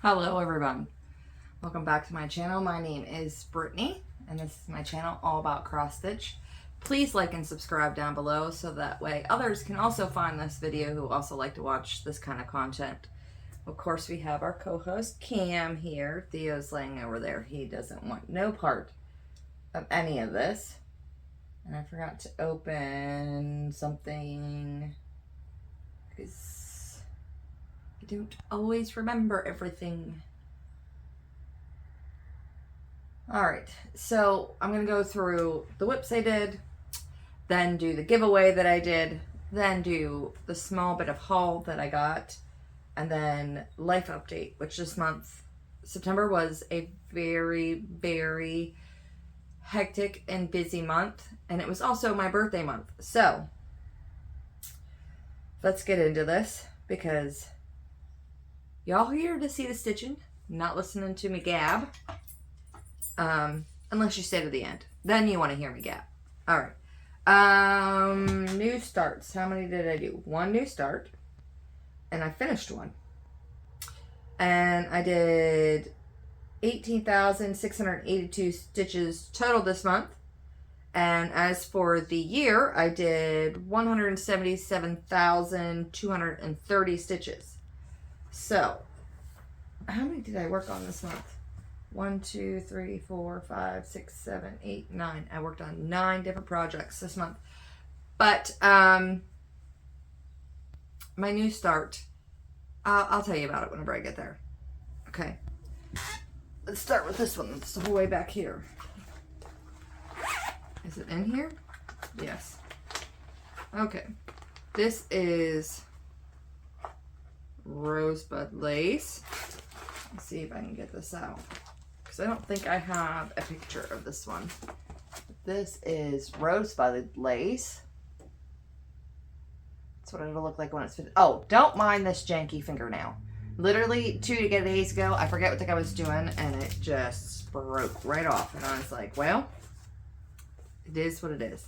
Hello everyone, welcome back to my channel. My name is Brittany and this is my channel all about cross stitch. Please like and subscribe down below so that way others can also find this video who also like to watch this kind of content. Of course we have our co-host Cam here. Theo's laying over there. He doesn't want no part of any of this. And I forgot to open something because I don't always remember everything. Alright, so I'm going to go through the whips I did, then do the giveaway that I did, then do the small bit of haul that I got, and then life update, which this month, September, was a very, very hectic and busy month, and it was also my birthday month. So, let's get into this, because y'all here to see the stitching, not listening to me gab. Unless you stay to the end. Then you want to hear me gab. Alright. New starts. How many did I do? One new start. And I finished one. And I did 18,682 stitches total this month. And as for the year, I did 177,230 stitches. So, how many did I work on this month? 1, 2, 3, 4, 5, 6, 7, 8, 9. I worked on 9 different projects this month. But, my new start, I'll tell you about it whenever I get there. Okay. Let's start with this one. It's the whole way back here. Is it in here? Yes. Okay. This is Rosebud lace. Let's see if I can get this out, because I don't think I have a picture of this one. This is Rosebud lace. That's what it'll look like when it's finished. Oh, don't mind this janky fingernail. Literally 2 days ago, I forget what the heck I was doing, and it just broke right off. And I was like, well, it is what it is.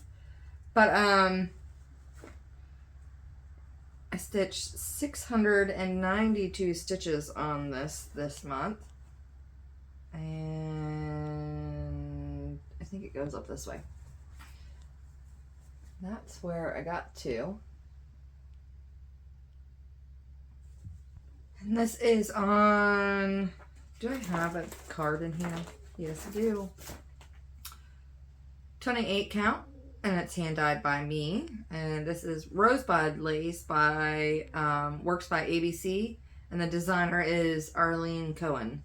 But, I stitched 692 stitches on this month, and I think it goes up this way. That's where I got to. And this is on, do I have a card in here? Yes, I do. 28 count. And it's hand dyed by me. And this is Rosebud lace by Works by ABC. And the designer is Arlene Cohen.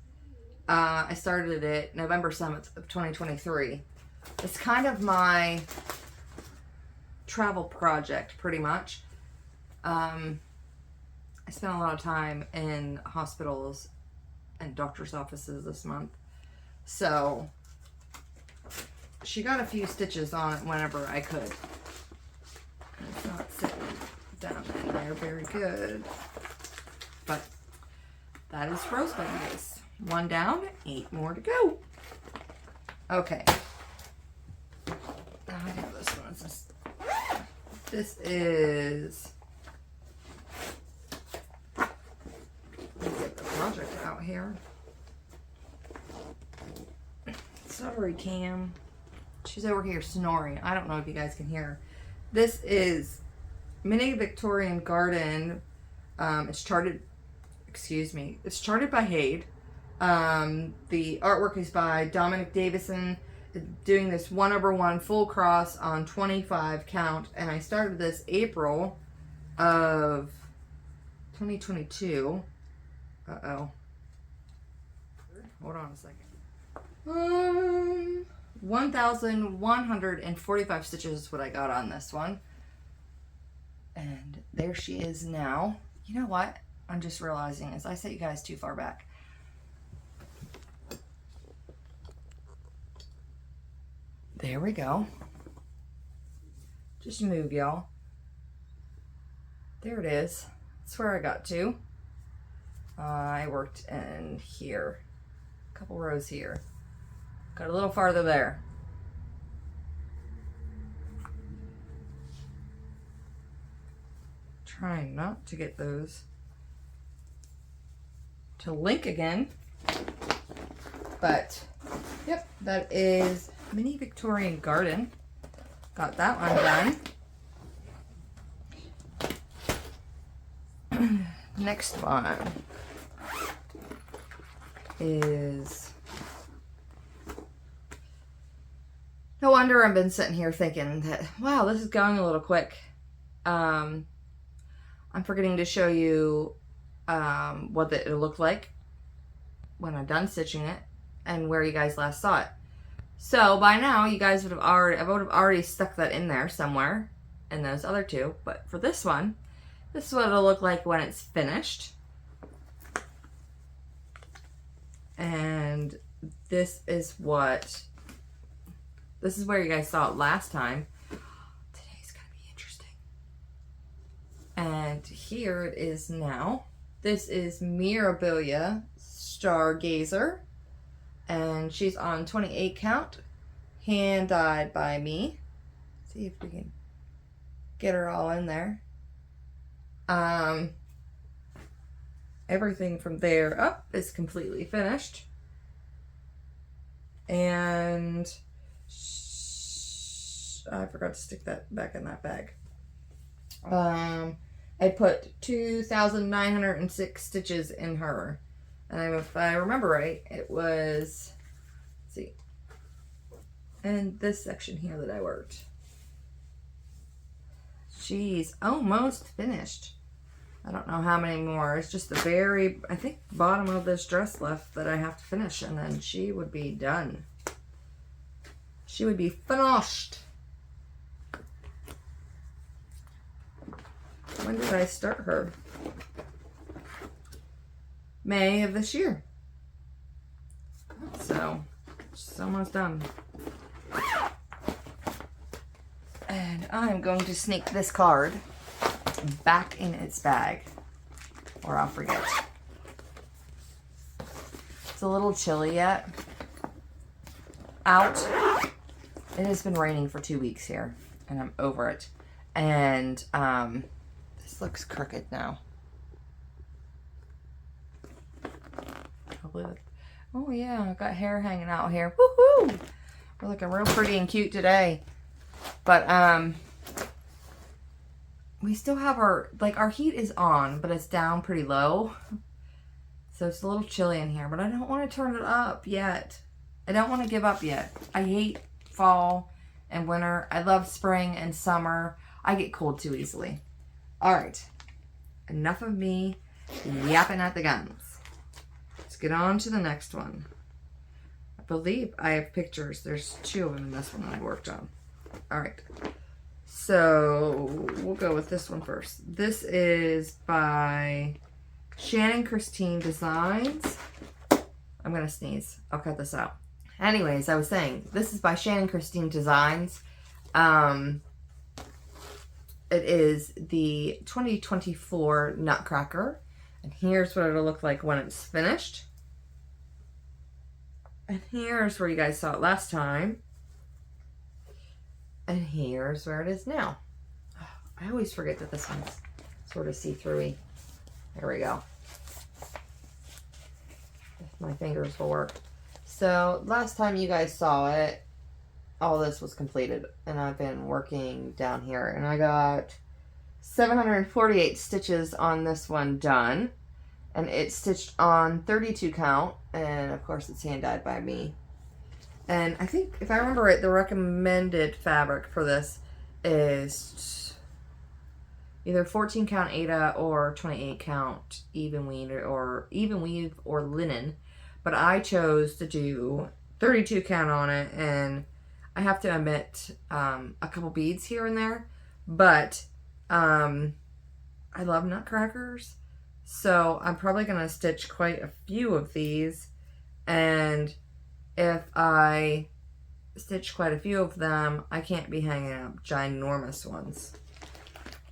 I started it November 7th of 2023. It's kind of my travel project, pretty much. I spent a lot of time in hospitals and doctor's offices this month. So she got a few stitches on it whenever I could. And it's not sitting down in there very good. But that is Rosebud lace. 1 down, 8 more to go. Okay. I have this one. This is, let me get the project out here. Sorry, Cam. She's over here snoring. I don't know if you guys can hear her. This is Mini Victorian Garden. It's charted by Hade. The artwork is by Dominic Davison, doing this 1/1 full cross on 25 count. And I started this April of 2022. Uh-oh. Hold on a second. 1,145 stitches is what I got on this one. And there she is now. You know what? I'm just realizing is I set you guys too far back. There we go. Just move, y'all. There it is. That's where I got to. I worked in here. A couple rows here. Got a little farther there. Trying not to get those to link again. But, yep, that is Mini Victorian Garden. Got that one done. Next one is... No wonder I've been sitting here thinking that, wow, this is going a little quick. I'm forgetting to show you what it'll look like when I'm done stitching it and where you guys last saw it. So by now you guys would have already stuck that in there somewhere in those other two. But for this one, this is what it'll look like when it's finished. And this is where you guys saw it last time. Today's gonna be interesting. And here it is now. This is Mirabilia Stargazer. And she's on 28 count. Hand dyed by me. See if we can get her all in there. Everything from there up is completely finished. And I forgot to stick that back in that bag. I put 2,906 stitches in her. And if I remember right, it was, let's see, in this section here that I worked. She's almost finished. I don't know how many more. It's just the very, I think, bottom of this dress left that I have to finish, and then she would be done. She would be finished. When did I start her? May of this year. So, she's almost done. And I'm going to sneak this card back in its bag, or I'll forget. It's a little chilly yet. Out. It has been raining for 2 weeks here, and I'm over it. And this looks crooked now. Oh yeah, I've got hair hanging out here. Woohoo! We're looking real pretty and cute today. But we still have our heat is on, but it's down pretty low. So it's a little chilly in here, but I don't want to turn it up yet. I don't want to give up yet. I hate fall and winter. I love spring and summer. I get cold too easily. All right, enough of me yapping at the guns. Let's get on to the next one. I believe I have pictures. There's 2 of them in this one that I worked on. All right. So we'll go with this one first. This is by Shannon Christine Designs. I'm going to sneeze. I'll cut this out. Anyways, I was saying, this is by Shannon Christine Designs. It is the 2024 Nutcracker. And here's what it'll look like when it's finished. And here's where you guys saw it last time. And here's where it is now. I always forget that this one's sort of see-through-y. There we go. If my fingers will work. So last time you guys saw it, all this was completed. And I've been working down here. And I got 748 stitches on this one done. And it's stitched on 32 count. And of course it's hand dyed by me. And I think, if I remember right, the recommended fabric for this is either 14 count Aida or 28 count even weave or linen. But I chose to do 32 count on it, and I have to omit a couple beads here and there. But I love nutcrackers, so I'm probably going to stitch quite a few of these. And if I stitch quite a few of them, I can't be hanging up ginormous ones.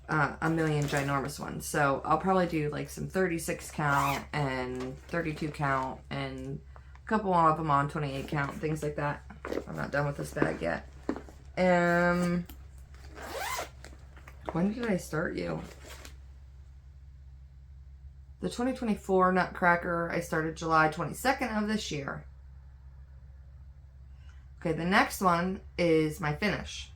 A million ginormous ones. So I'll probably do like some 36 count and 32 count and a couple of them on 28 count, things like that. I'm not done with this bag yet. When did I start you? The 2024 Nutcracker, I started July 22nd of this year. Okay, the next one is my finish.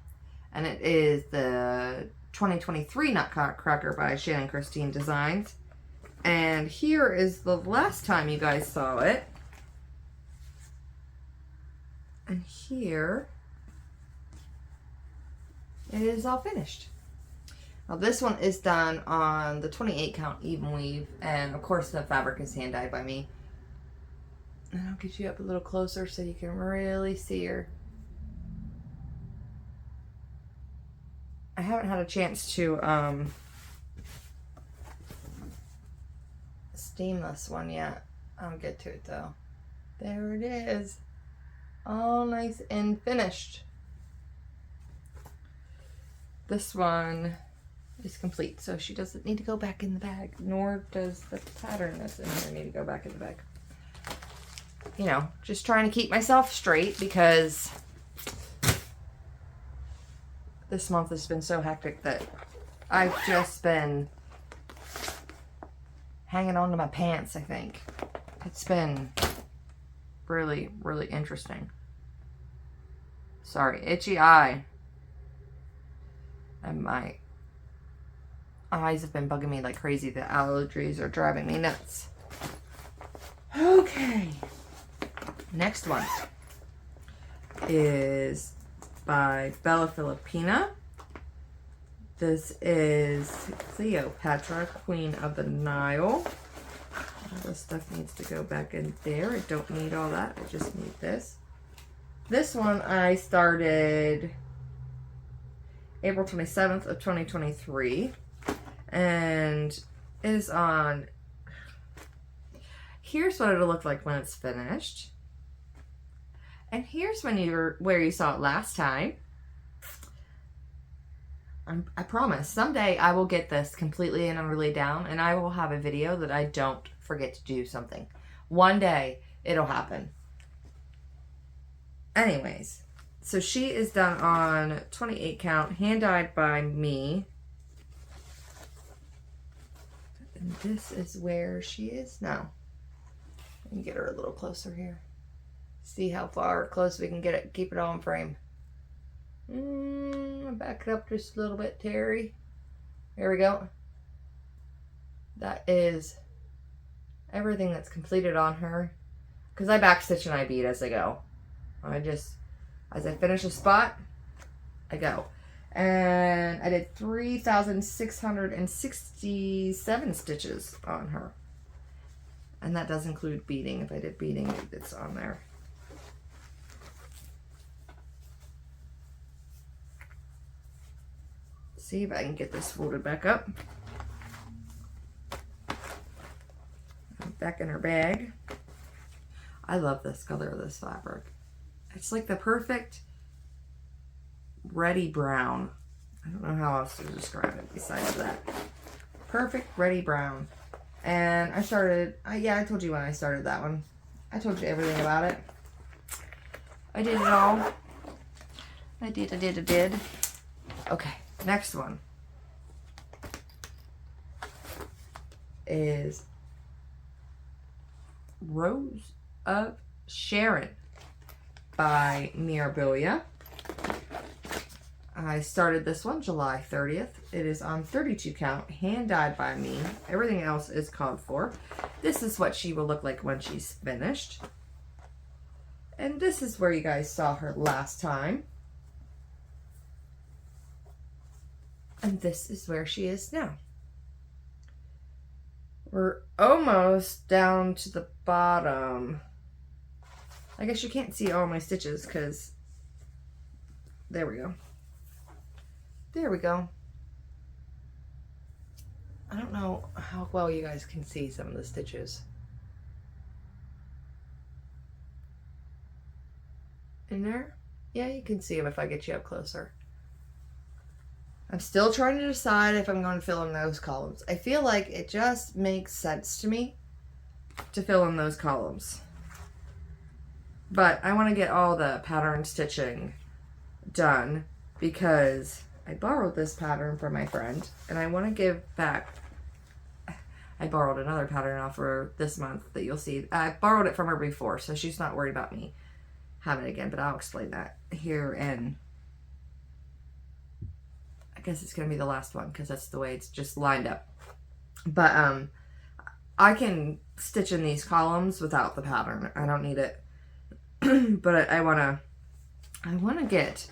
And it is the 2023 Nutcracker by Shannon Christine Designs. And here is the last time you guys saw it. And here it is all finished. Now this one is done on the 28 count even weave, and of course the fabric is hand dyed by me. And I'll get you up a little closer so you can really see her. I haven't had a chance to steam this one yet. I'll get to it though. There it is. All nice and finished. This one is complete, so she doesn't need to go back in the bag, nor does the pattern that's in here need to go back in the bag. You know, just trying to keep myself straight because this month has been so hectic that I've just been hanging on to my pants, I think. It's been really, really interesting. Sorry, itchy eye. And my eyes have been bugging me like crazy. The allergies are driving me nuts. Okay. Next one is by Bella Filipina. This is Cleopatra, Queen of the Nile. All this stuff needs to go back in there. I don't need all that. I just need this. This one I started April 27th of 2023. And it is on... Here's what it'll look like when it's finished. And here's where you saw it last time. I promise, someday I will get this completely and utterly down, and I will have a video that I don't forget to do something. One day, it'll happen. Anyways, so she is done on 28 count, hand-dyed by me. And this is where she is now. Let me get her a little closer here. See how far close we can get it, keep it all in frame. Back it up just a little bit, Terry. There we go. That is everything that's completed on her. Because I backstitch and I bead as I go. As I finish a spot, I go. And I did 3,667 stitches on her. And that does include beading. If I did beading, it's on there. See if I can get this folded back up. Back in her bag. I love this color of this fabric. It's like the perfect reddy brown. I don't know how else to describe it besides that. Perfect reddy brown. And I started, yeah, I told you when I started that one. I told you everything about it. I did it all. I did. Okay. Next one is Rose of Sharon by Mirabilia. I started this one July 30th. It is on 32 count, hand dyed by me. Everything else is called for. This is what she will look like when she's finished. And this is where you guys saw her last time. And this is where she is now. We're almost down to the bottom. I guess you can't see all my stitches because... There we go. There we go. I don't know how well you guys can see some of the stitches. In there? Yeah, you can see them if I get you up closer. I'm still trying to decide if I'm going to fill in those columns. I feel like it just makes sense to me to fill in those columns. But I want to get all the pattern stitching done because I borrowed this pattern from my friend and I want to give back. I I borrowed another pattern off her this month that you'll see. I borrowed it from her before, so she's not worried about me having it again, but I'll explain that here, and I guess it's going to be the last one because that's the way it's just lined up. But I can stitch in these columns without the pattern. I don't need it. But I want to get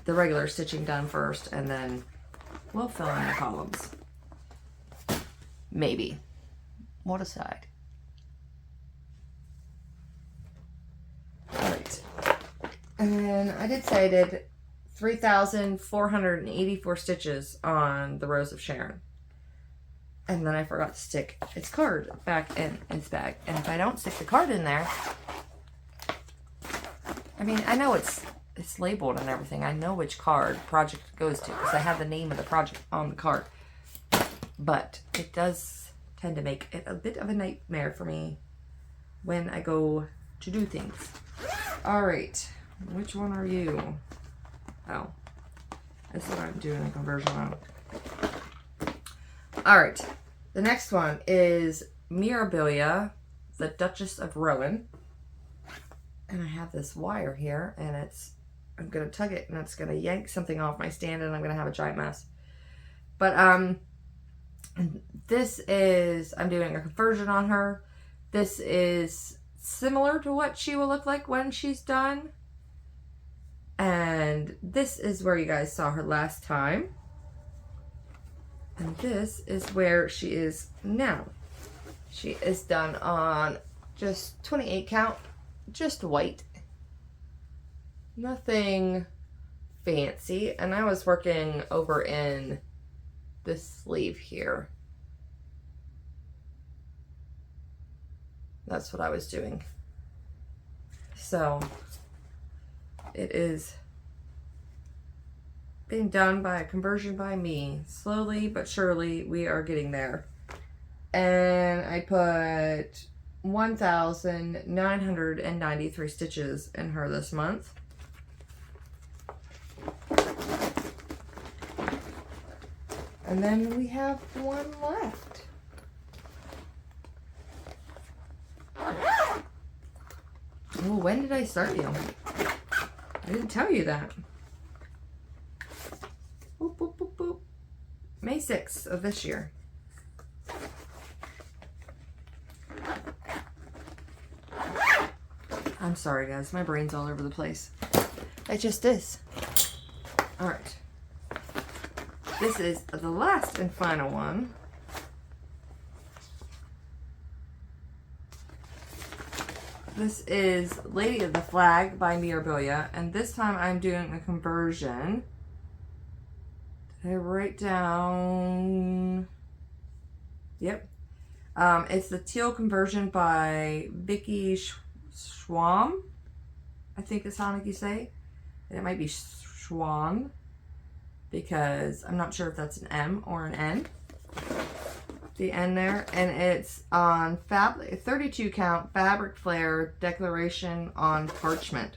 the regular stitching done first, and then we'll fill in the columns. Maybe. We'll decide. Alright. And I did say I did 3,484 stitches on the Rose of Sharon. And then I forgot to stick its card back in its bag. And if I don't stick the card in there, I mean, I know it's labeled and everything. I know which card project it goes to because I have the name of the project on the card. But it does tend to make it a bit of a nightmare for me when I go to do things. All right, which one are you? Oh, this is what I'm doing a conversion on. All right, the next one is Mirabilia, the Duchess of Rowan. And I have this wire here, and I'm going to tug it, and it's going to yank something off my stand, and I'm going to have a giant mess. But this is, I'm doing a conversion on her. This is similar to what she will look like when she's done. And this is where you guys saw her last time. And this is where she is now. She is done on just 28 count, just white. Nothing fancy. And I was working over in this sleeve here. That's what I was doing. So it is being done by a conversion by me. Slowly but surely we are getting there. And I put 1,993 stitches in her this month. And then we have one left. Oh, when did I start you? I didn't tell you that. Boop, boop, boop, boop. May 6th of this year. I'm sorry, guys. My brain's all over the place. It just is. All right. This is the last and final one. This is Lady of the Flag by Mirabilia, and this time I'm doing a conversion. Did I write down? Yep. It's the teal conversion by Vicky Schwam, I think is how you say. And it might be Schwan, because I'm not sure if that's an M or an N. The end there, and it's on 32 count fabric flare declaration on parchment.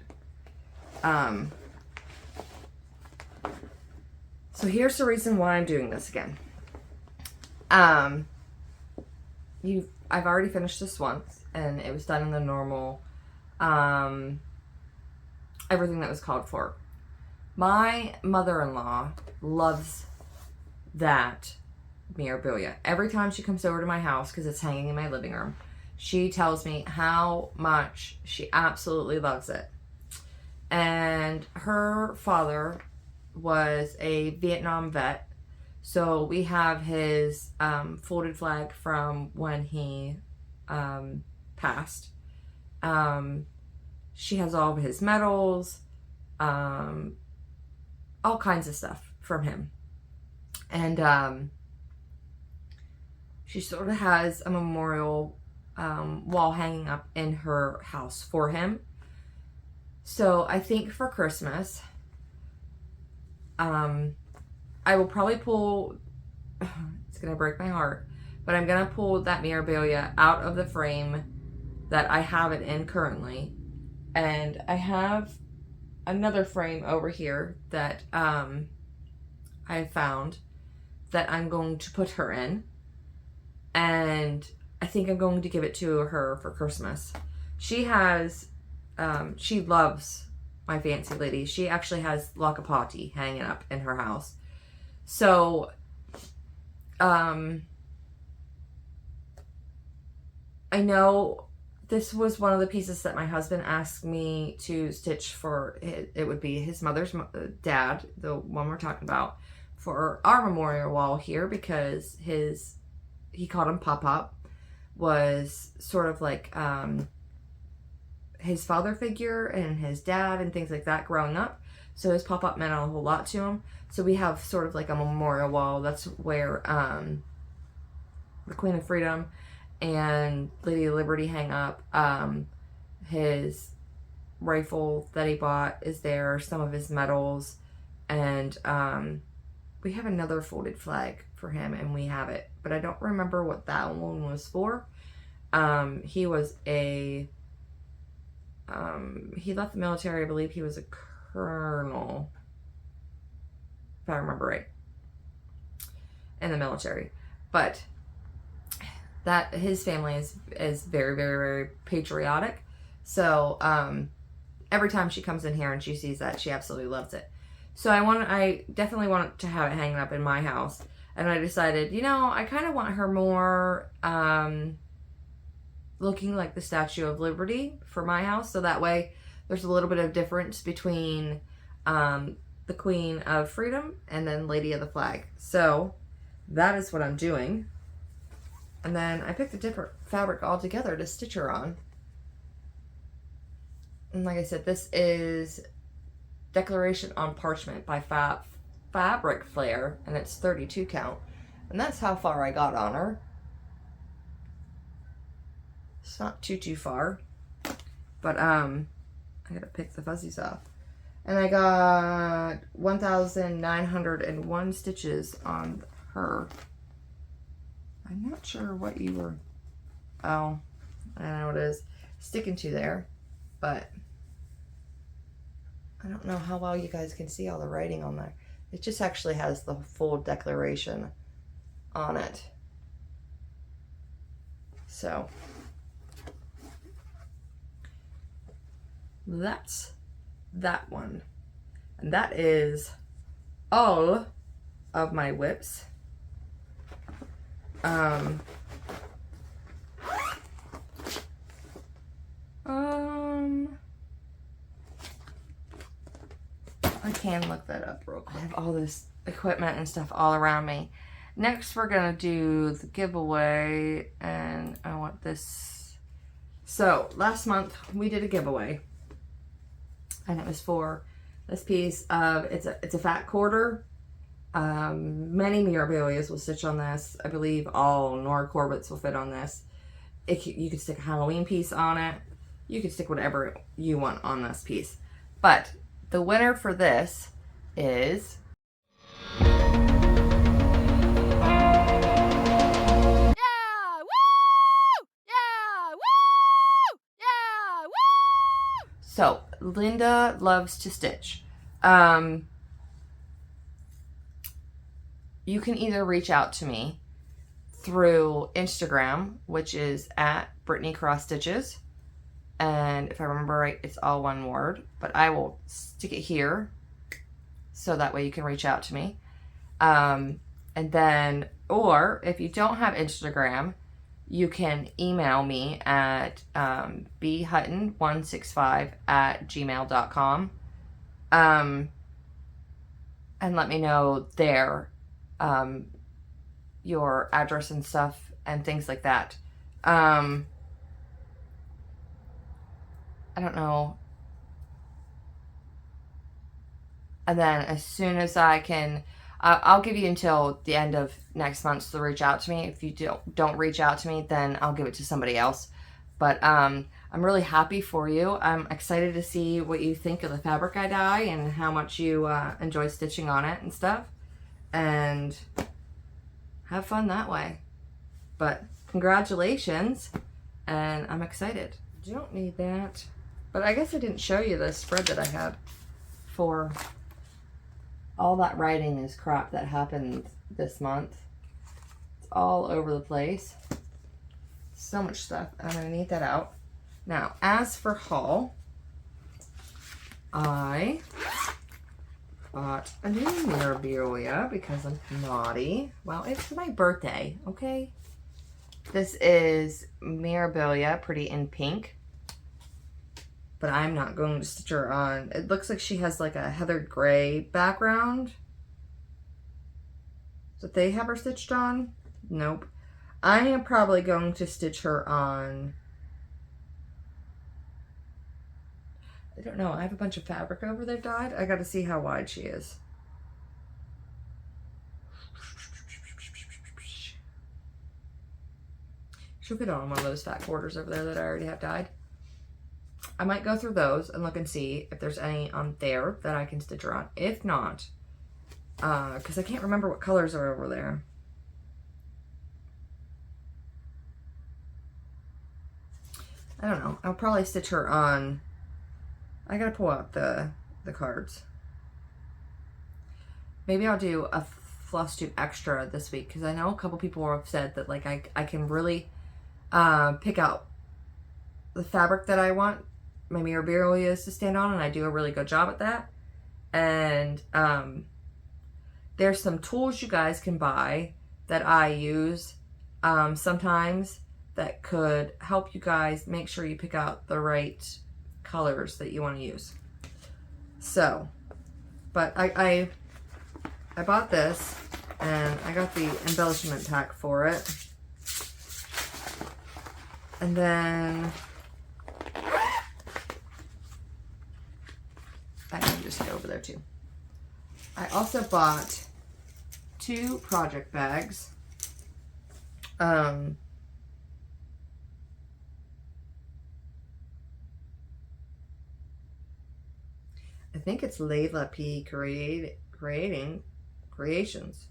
So here's the reason why I'm doing this again. I've already finished this once, and it was done in the normal, everything that was called for. My mother-in-law loves that Mirabilia. Every time she comes over to my house, because it's hanging in my living room, she tells me how much she absolutely loves it. And her father was a Vietnam vet, so we have his folded flag from when he passed. She has all of his medals, all kinds of stuff from him. And she sort of has a memorial wall hanging up in her house for him. So I think for Christmas, I will probably pull, it's going to break my heart, but I'm going to pull that Mirabilia out of the frame that I have it in currently. And I have another frame over here that I found that I'm going to put her in. and I think I'm going to give it to her for Christmas. She has, she loves my fancy lady. She actually has Lakapati hanging up in her house. So, I know this was one of the pieces that my husband asked me to stitch for, it would be his mother's dad, the one we're talking about, for our memorial wall here, because he called him Pop-Pop, was sort of like his father figure and his dad and things like that growing up. So his Pop-Pop meant a whole lot to him. So we have sort of like a memorial wall. That's where the Queen of Freedom and Lady of Liberty hang up. His rifle that he bought is there, some of his medals, and we have another folded flag for him, and we have it, but I don't remember what that one was for. He was he left the military, I believe he was a colonel, if I remember right, in the military. But that his family is very, very, very patriotic. So every time she comes in here and she sees that, she absolutely loves it. So I definitely want to have it hanging up in my house. And I decided, you know, I kind of want her more looking like the Statue of Liberty for my house. So that way there's a little bit of difference between the Queen of Freedom and then Lady of the Flag. So that is what I'm doing. And then I picked a different fabric altogether to stitch her on. And like I said, this is Declaration on Parchment by Fabric Flare, and it's 32 count. And that's how far I got on her. It's not too far. But I gotta pick the fuzzies off. And I got 1,901 stitches on her. I'm not sure what you were, oh, I don't know what it is, sticking to there, but I don't know how well you guys can see all the writing on there. It just actually has the full declaration on it. So that's that one. And that is all of my whips. I can look that up real quick. I have all this equipment and stuff all around me. Next, we're gonna do the giveaway, and I want this. So last month we did a giveaway, and it was for this piece of it's a fat quarter. Many Mirabilias will stitch on this. I believe all Nora Corbetts will fit on this. You could stick a Halloween piece on it. You could stick whatever you want on this piece. But the winner for this is so Linda Loves to Stitch. You can either reach out to me through Instagram, which is at Brittany Cross Stitches, and if I remember right, it's all one word, but I will stick it here so that way you can reach out to me. And then, or if you don't have Instagram, you can email me at bhutton165@gmail.com and let me know there your address and stuff and things like that. I don't know. And then as soon as I can, I'll give you until the end of next month to reach out to me. If you don't reach out to me, then I'll give it to somebody else. But I'm really happy for you. I'm excited to see what you think of the fabric I dye and how much you enjoy stitching on it and stuff. And have fun that way. But congratulations, and I'm excited. You don't need that. But I guess I didn't show you the spread that I had for all that writing is crap that happened this month. It's all over the place. So much stuff. I'm going to need that out. Now, as for haul, I bought a new memorabilia because I'm naughty. Well, it's my birthday, okay? This is memorabilia, pretty in pink. But I'm not going to stitch her on. It looks like she has like a heathered gray background. Did they have her stitched on? Nope. I am probably going to stitch her on. I don't know. I have a bunch of fabric over there dyed. I got to see how wide she is. She'll fit on one of those fat quarters over there that I already have dyed. I might go through those and look and see if there's any on there that I can stitch her on. If not, because I can't remember what colors are over there. I don't know. I'll probably stitch her on. I gotta pull out the cards. Maybe I'll do a Flosstube extra this week because I know a couple people have said that like I can really pick out the fabric that I want my memorabilia to stand on, and I do a really good job at that. And there's some tools you guys can buy that I use sometimes that could help you guys make sure you pick out the right colors that you want to use. So, but I bought this and I got the embellishment pack for it. And then I can just get over there too. I also bought 2 project bags. I think it's Lakapati Creations.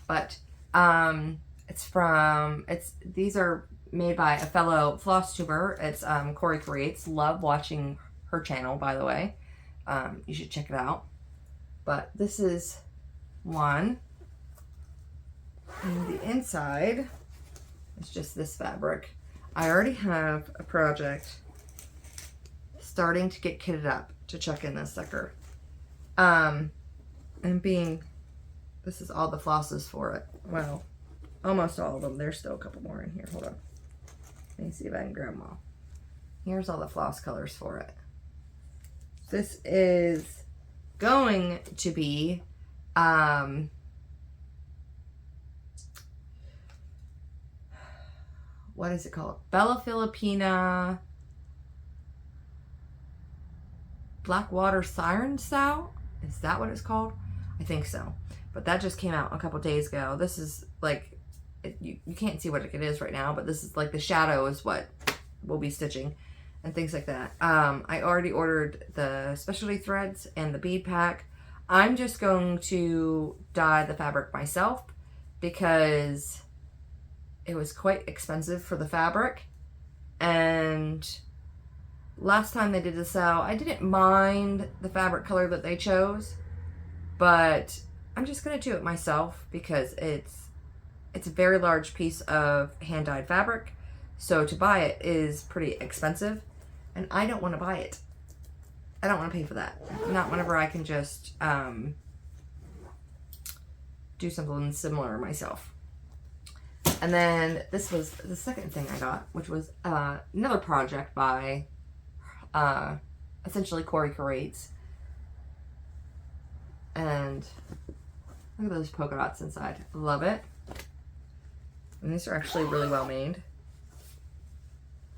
But these are made by a fellow Flosstuber. It's Corey Creates. Love watching her channel, by the way. You should check it out. But this is one. And the inside is just this fabric. I already have a project starting to get kitted up to chuck in this sucker. And this is all the flosses for it. Well, almost all of them. There's still a couple more in here. Hold on. Let me see if I can grab them all. Here's all the floss colors for it. This is going to be what is it called? Bella Filipina Blackwater Siren Sow? Is that what it's called? I think so. But that just came out a couple days ago. This is like, you can't see what it is right now, but this is like the shadow is what we'll be stitching and things like that. I already ordered the specialty threads and the bead pack. I'm just going to dye the fabric myself because it was quite expensive for the fabric. And last time they did the sale, I didn't mind the fabric color that they chose, but I'm just going to do it myself because it's a very large piece of hand-dyed fabric. So to buy it is pretty expensive, and I don't want to buy it. I don't want to pay for that. Not whenever I can just do something similar myself. And then this was the second thing I got, which was another project by essentially Corey Creates. And look at those polka dots inside. Love it. And these are actually really well made.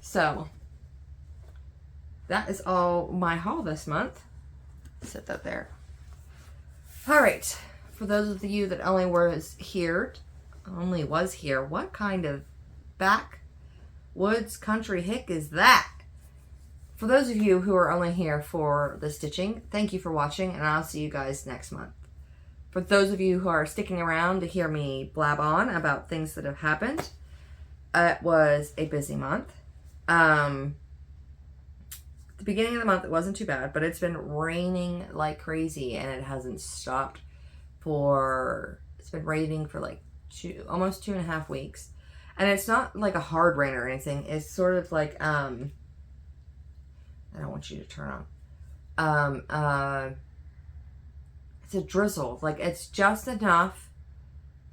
So that is all my haul this month. Set that there. All right. For those of you that only was here, what kind of backwoods country hick is that? For those of you who are only here for the stitching, thank you for watching, and I'll see you guys next month. For those of you who are sticking around to hear me blab on about things that have happened, it was a busy month. The beginning of the month, it wasn't too bad, but it's been raining like crazy, and it hasn't stopped it's been raining for like almost 2.5 weeks. And it's not like a hard rain or anything. It's sort of like, I don't want you to turn on. It's a drizzle. Like, it's just enough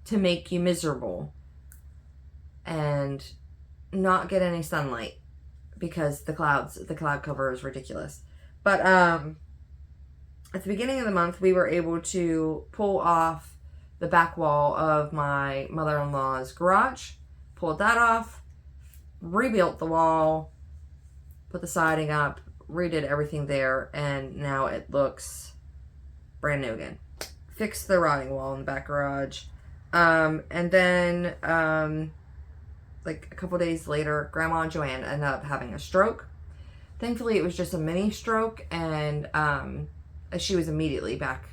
to make you miserable and not get any sunlight because the cloud cover is ridiculous. But at the beginning of the month, we were able to pull off the back wall of my mother-in-law's garage. Pulled that off, rebuilt the wall, put the siding up, redid everything there, and now it looks brand new again. Fixed the rotting wall in the back garage. And then, like a couple days later, Grandma Joanne ended up having a stroke. Thankfully, it was just a mini stroke, and she was immediately back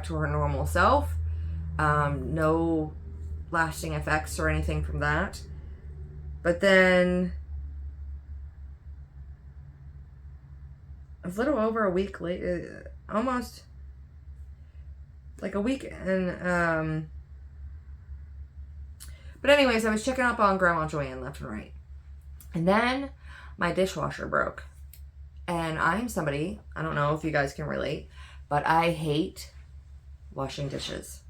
to her normal self. No lasting effects or anything from that. But then, a little over a week later, almost like a week, and but anyways, I was checking up on Grandma Joanne left and right, and then my dishwasher broke. And I'm somebody, I don't know if you guys can relate, but I hate washing dishes.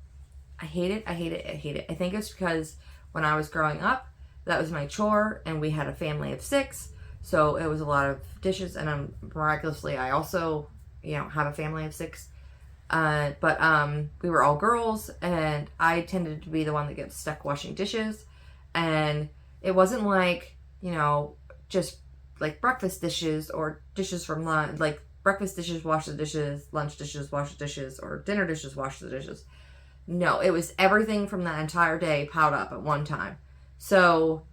I hate it. I hate it. I hate it. I think it's because when I was growing up, that was my chore, and we had a family of 6, so it was a lot of dishes. And miraculously, I also, have a family of 6. But we were all girls, and I tended to be the one that gets stuck washing dishes. And it wasn't like, just like breakfast dishes or dishes from lunch, like breakfast dishes, wash the dishes, lunch dishes, wash the dishes, or dinner dishes, wash the dishes. No, it was everything from that entire day piled up at one time. So,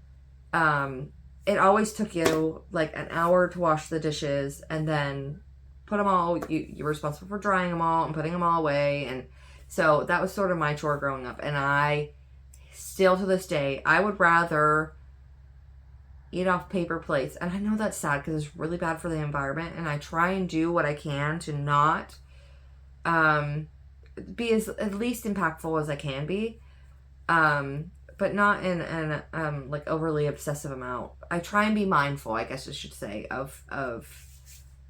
it always took you like an hour to wash the dishes, and then put them all, you're responsible for drying them all and putting them all away. And so that was sort of my chore growing up. And I still to this day, I would rather eat off paper plates. And I know that's sad because it's really bad for the environment. And I try and do what I can to not be at least impactful as I can be. But not in an like overly obsessive amount. I try and be mindful, I guess I should say, of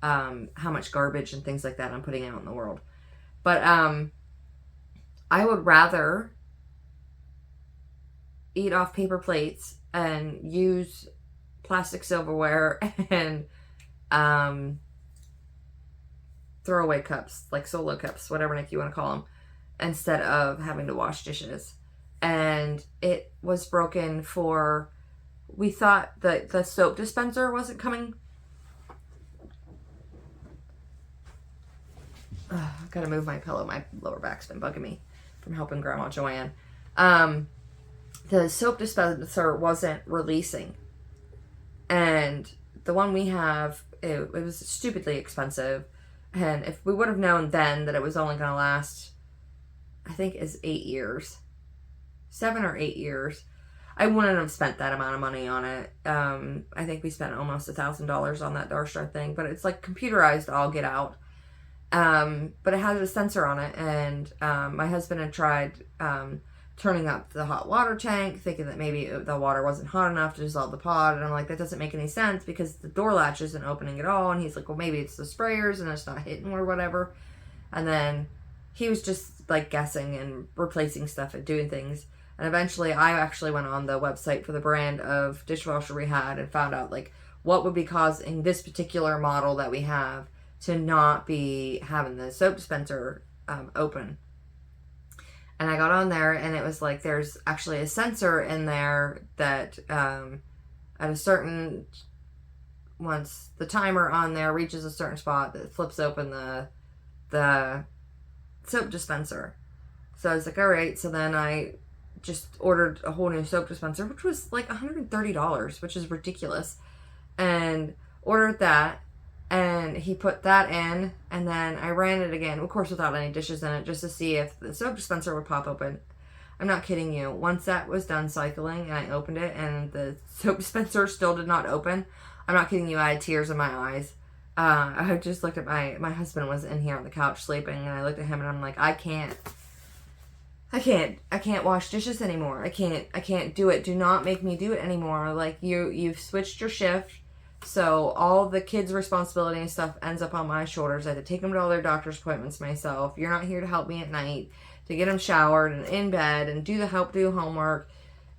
how much garbage and things like that I'm putting out in the world. But I would rather eat off paper plates and use plastic silverware and throwaway cups, like solo cups, whatever Nick you want to call them, instead of having to wash dishes. And it was broken for, we thought that the soap dispenser wasn't coming. I gotta move my pillow. My lower back's been bugging me from helping Grandma Joanne. The soap dispenser wasn't releasing. And the one we have, it was stupidly expensive. And if we would have known then that it was only going to last, I think is 8 years. 7 or 8 years. I wouldn't have spent that amount of money on it. I think we spent almost $1,000 on that Darstar thing. But it's like computerized, all get out. But it had a sensor on it. And my husband had tried turning up the hot water tank, thinking that maybe the water wasn't hot enough to dissolve the pod. And I'm like, that doesn't make any sense because the door latch isn't opening at all. And he's like, well, maybe it's the sprayers and it's not hitting or whatever. And then he was just like guessing and replacing stuff and doing things. And eventually I actually went on the website for the brand of dishwasher we had and found out like what would be causing this particular model that we have to not be having the soap dispenser open. And I got on there and it was like there's actually a sensor in there that at a certain, once the timer on there reaches a certain spot, that flips open the soap dispenser. So I was like, all right. So then I just ordered a whole new soap dispenser, which was like $130, which is ridiculous. And ordered that. And he put that in, and then I ran it again, of course without any dishes in it, just to see if the soap dispenser would pop open. I'm not kidding you. Once that was done cycling, and I opened it, and the soap dispenser still did not open, I'm not kidding you, I had tears in my eyes. I just looked at my husband was in here on the couch sleeping, and I looked at him, and I'm like, I can't I can't wash dishes anymore. I can't do it. Do not make me do it anymore. Like, you've switched your shift. So all the kids' responsibility and stuff ends up on my shoulders. I had to take them to all their doctor's appointments myself. You're not here to help me at night, to get them showered and in bed and do homework,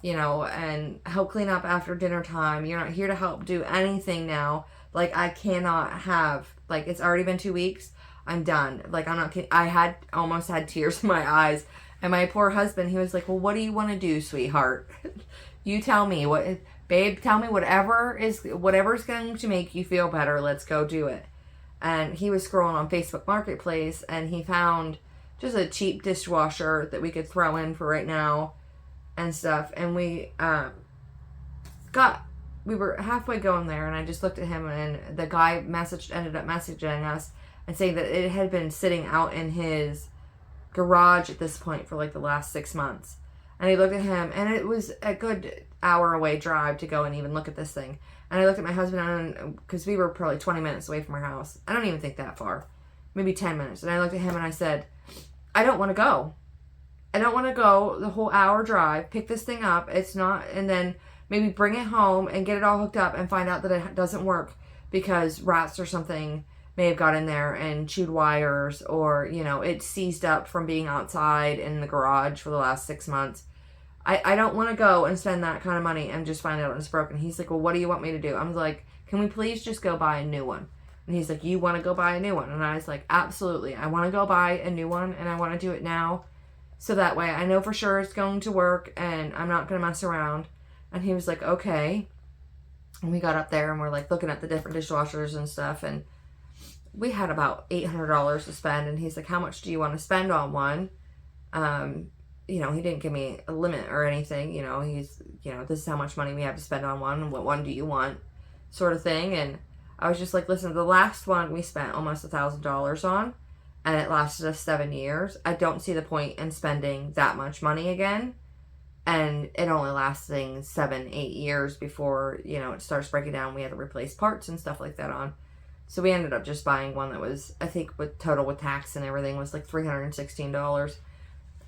and help clean up after dinner time. You're not here to help do anything now. Like, I cannot have, like, it's already been 2 weeks. I'm done. Like, I'm not kidding. I almost had tears in my eyes. And my poor husband, he was like, well, what do you want to do, sweetheart? You tell me. Babe, tell me whatever's going to make you feel better. Let's go do it. And he was scrolling on Facebook Marketplace, and he found just a cheap dishwasher that we could throw in for right now and stuff. And we were halfway going there, and I just looked at him, and the guy ended up messaging us and saying that it had been sitting out in his garage at this point for like the last 6 months. And I looked at him, and it was a good hour away drive to go and even look at this thing. And I looked at my husband, because we were probably 20 minutes away from our house. I don't even think that far. Maybe 10 minutes. And I looked at him and I said, I don't want to go. I don't want to go the whole hour drive, pick this thing up. It's not, and then maybe bring it home and get it all hooked up and find out that it doesn't work because rats or something may have got in there and chewed wires, or, it seized up from being outside in the garage for the last 6 months. I don't want to go and spend that kind of money and just find out it's broken. He's like, well, what do you want me to do? I'm like, can we please just go buy a new one? And he's like, you want to go buy a new one? And I was like, absolutely. I want to go buy a new one, and I want to do it now. So that way I know for sure it's going to work and I'm not going to mess around. And he was like, okay. And we got up there and we're like looking at the different dishwashers and stuff, and we had about $800 to spend. And he's like, how much do you want to spend on one? He didn't give me a limit or anything. He's, this is how much money we have to spend on one. What one do you want? Sort of thing. And I was just like, listen, the last one we spent almost $1,000 on, and it lasted us 7 years. I don't see the point in spending that much money again. And it only lasting 7-8 years before, it starts breaking down. We had to replace parts and stuff like that on. So we ended up just buying one that was, I think with tax and everything, was like $316.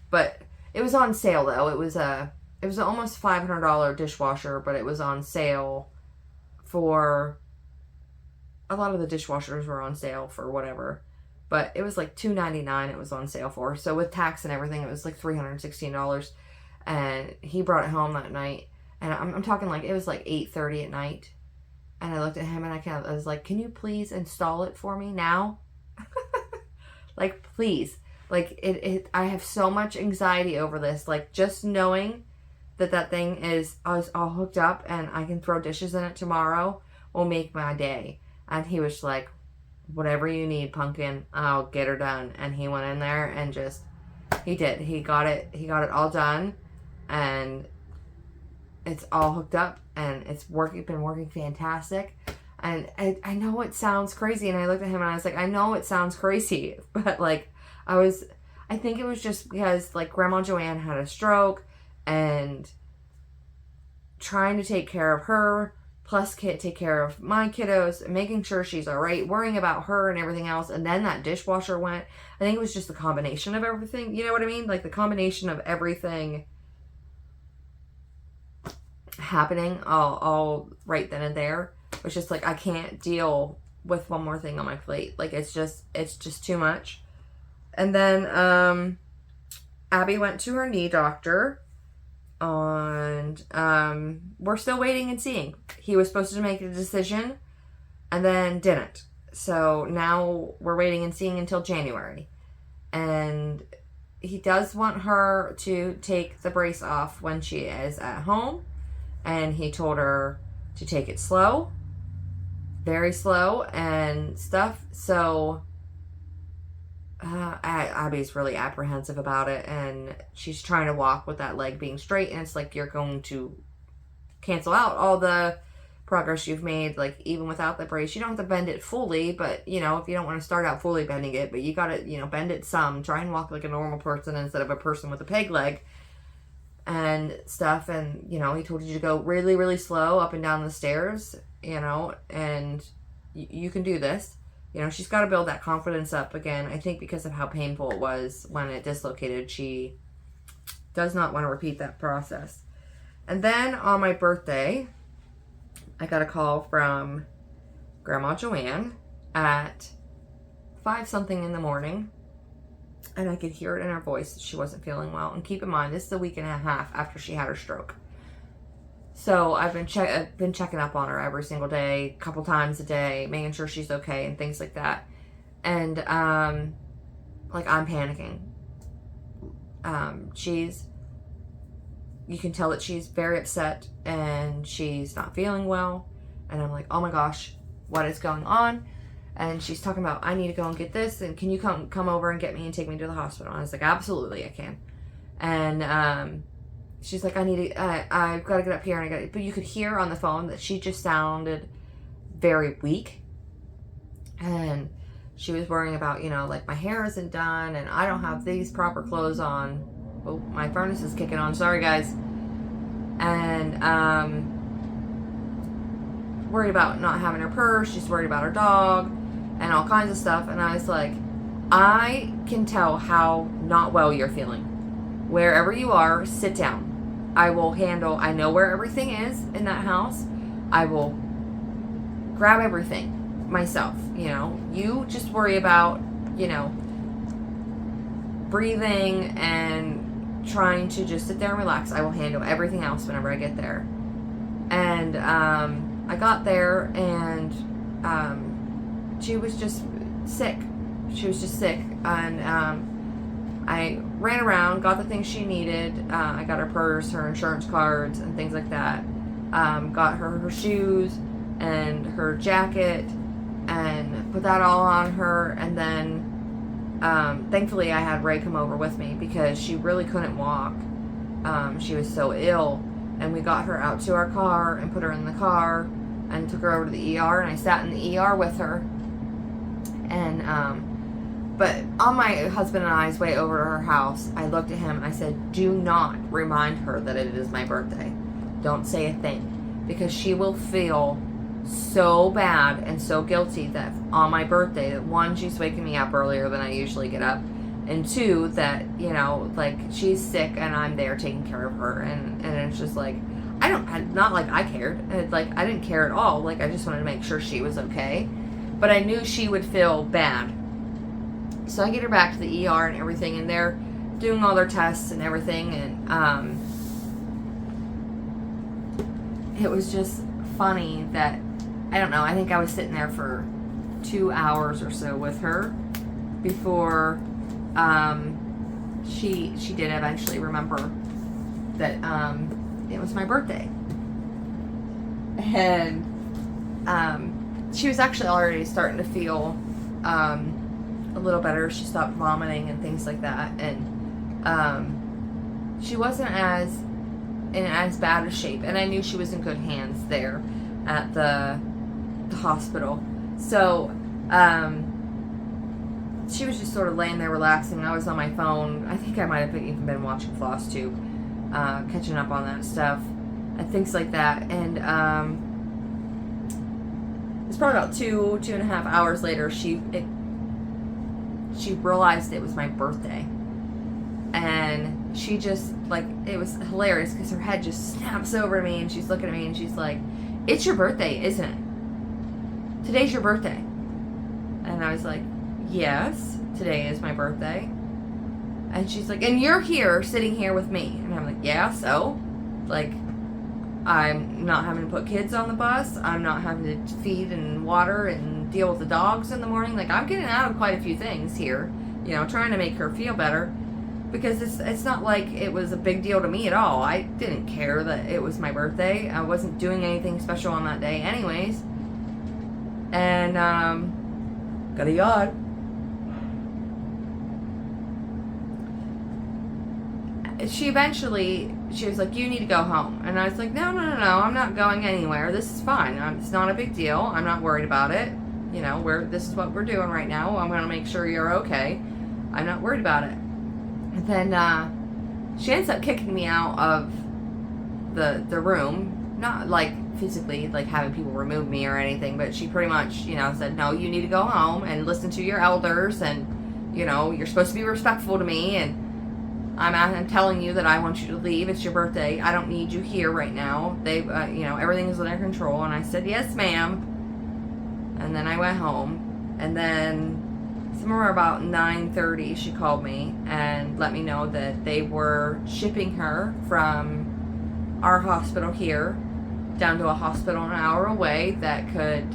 But it was on sale though. It was almost $500 dishwasher, but it was on sale for, a lot of the dishwashers were on sale for whatever. But it was like $299 it was on sale for. So with tax and everything, it was like $316. And he brought it home that night. And I'm talking like, it was like 8:30 at night. And I looked at him and I was like, can you please install it for me now? Like, please. Like, I have so much anxiety over this. Like, just knowing that thing is all hooked up and I can throw dishes in it tomorrow will make my day. And he was like, whatever you need, pumpkin, I'll get her done. And he went in there and he did. He got it all done. And it's all hooked up and it's been working fantastic. And I know it sounds crazy. And I looked at him and I was like, I know it sounds crazy, but like, I think it was just because like Grandma Joanne had a stroke, and trying to take care of her, plus take care of my kiddos, making sure she's all right, worrying about her and everything else. And then that dishwasher went. I think it was just the combination of everything. You know what I mean? Like the combination of everything happening all right then and there. It was just like, I can't deal with one more thing on my plate. Like, it's just too much. And then Abby went to her knee doctor, and we're still waiting and seeing. He was supposed to make a decision and then didn't. So now we're waiting and seeing until January. And he does want her to take the brace off when she is at home. And he told her to take it slow, very slow and stuff. So Abby's really apprehensive about it, and she's trying to walk with that leg being straight, and it's like, you're going to cancel out all the progress you've made, like even without the brace. You don't have to bend it fully, but if you don't want to start out fully bending it, but you gotta bend it some. Try and walk like a normal person instead of a person with a peg leg and stuff. And he told you to go really, really slow up and down the stairs, and you can do this. She's got to build that confidence up again. I think because of how painful it was when it dislocated, she Does not want to repeat that process. And then on my birthday, I got a call from Grandma Joanne at 5 something in the morning. And I could hear it in her voice that she wasn't feeling well. And keep in mind, this is a week and a half after she had her stroke. So I've been checking up on her every single day, a couple times a day, making sure she's okay and things like that. And like, I'm panicking. You can tell that she's very upset and she's not feeling well. And I'm like, oh my gosh, what is going on? And she's talking about, I need to go and get this, and can you come over and get me and take me to the hospital? And I was like, absolutely, I can. And she's like, I've got to get up here, and but you could hear on the phone that she just sounded very weak. And she was worrying about, you know, like, my hair isn't done, and I don't have these proper clothes on. Oh, my furnace is kicking on. Sorry, guys. And worried about not having her purse. She's worried about her dog and all kinds of stuff. And I was like, I can tell how not well you're feeling. Wherever you are, sit down. I will handle, I know where everything is in that house. I will grab everything myself, you know. You just worry about, you know, breathing and trying to just sit there and relax. I will handle everything else whenever I get there. And I got there, and she was just sick. She was just sick. And I ran around, got the things she needed. I got her purse, her insurance cards, and things like that. Got her shoes and her jacket, and put that all on her. And then thankfully I had Ray come over with me because she really couldn't walk. She was so ill. And we got her out to our car and put her in the car and took her over to the ER. And I sat in the ER with her. And but on my husband and I's way over to her house, I looked at him and I said, do not remind her that it is my birthday. Don't say a thing, because she will feel so bad and so guilty that on my birthday, that one, she's waking me up earlier than I usually get up, and two, that, you know, like, she's sick and I'm there taking care of her. And it's just like, not like I cared. Like, I didn't care at all. Like, I just wanted to make sure she was okay. But I knew she would feel bad. So I get her back to the ER and everything, and they're doing all their tests and everything. And it was just funny that, I don't know, I think I was sitting there for 2 hours or so with her before she did eventually remember that it was my birthday. And she was actually already starting to feel a little better. She stopped vomiting and things like that. And she wasn't in as bad a shape. And I knew she was in good hands there at the hospital. So she was just sort of laying there relaxing. I was on my phone. I think I might have even been watching Flosstube, catching up on that stuff and things like that. And it's probably about 2.5 hours later, she realized it was my birthday. And she just, like, it was hilarious because her head just snaps over to me, and she's looking at me and she's like, it's your birthday, isn't it? Today's your birthday. And I was like, yes, today is my birthday. And she's like, and you're here, sitting here with me. And I'm like, yeah, so? Like, I'm not having to put kids on the bus. I'm not having to feed and water and deal with the dogs in the morning. Like, I'm getting out of quite a few things here, you know, trying to make her feel better. Because it's not like it was a big deal to me at all. I didn't care that it was my birthday. I wasn't doing anything special on that day anyways. And, got a yawn. She was like, you need to go home. And I was like, no, I'm not going anywhere. This is fine. It's not a big deal. I'm not worried about it. You know, this is what we're doing right now. I'm going to make sure you're okay. I'm not worried about it. And then she ends up kicking me out of the room. Not like physically, like having people remove me or anything, but she pretty much, you know, said, no, you need to go home and listen to your elders, and, you know, you're supposed to be respectful to me. And I'm telling you that I want you to leave. It's your birthday. I don't need you here right now. Everything is under control. And I said, yes, ma'am. And then I went home. And then somewhere about 9:30, she called me and let me know that they were shipping her from our hospital here down to a hospital an hour away that could,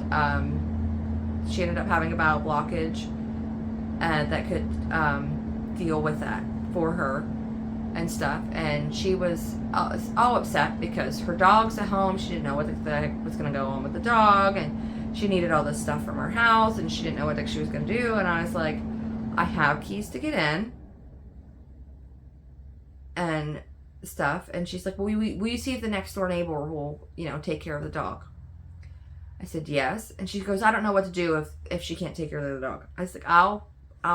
she ended up having a bowel blockage that could deal with that for her and stuff. And she was all upset because her dog's at home. She didn't know what the heck was going to go on with the dog, and she needed all this stuff from her house, and she didn't know what the heck she was going to do. And I was like, I have keys to get in and stuff. And she's like, well, will you see if the next door neighbor will, take care of the dog? I said, yes. And she goes, I don't know what to do if she can't take care of the dog. I was like, I'll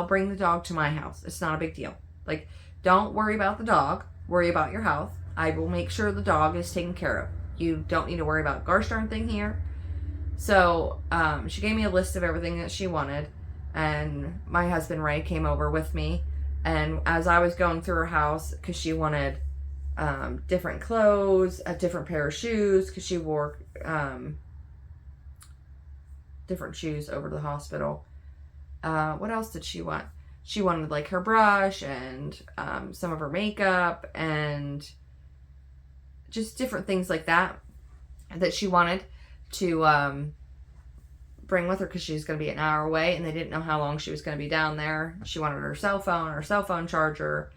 bring the dog to my house. It's not a big deal. Like, don't worry about the dog. Worry about your health. I will make sure the dog is taken care of. You don't need to worry about gosh darn thing here. So she gave me a list of everything that she wanted. And my husband, Ray, came over with me. And as I was going through her house, because she wanted different clothes, a different pair of shoes, because she wore different shoes over to the hospital. What else did she want? She wanted like her brush and some of her makeup and just different things like that she wanted to bring with her, because she's going to be an hour away and they didn't know how long she was going to be down there. She wanted her cell phone charger.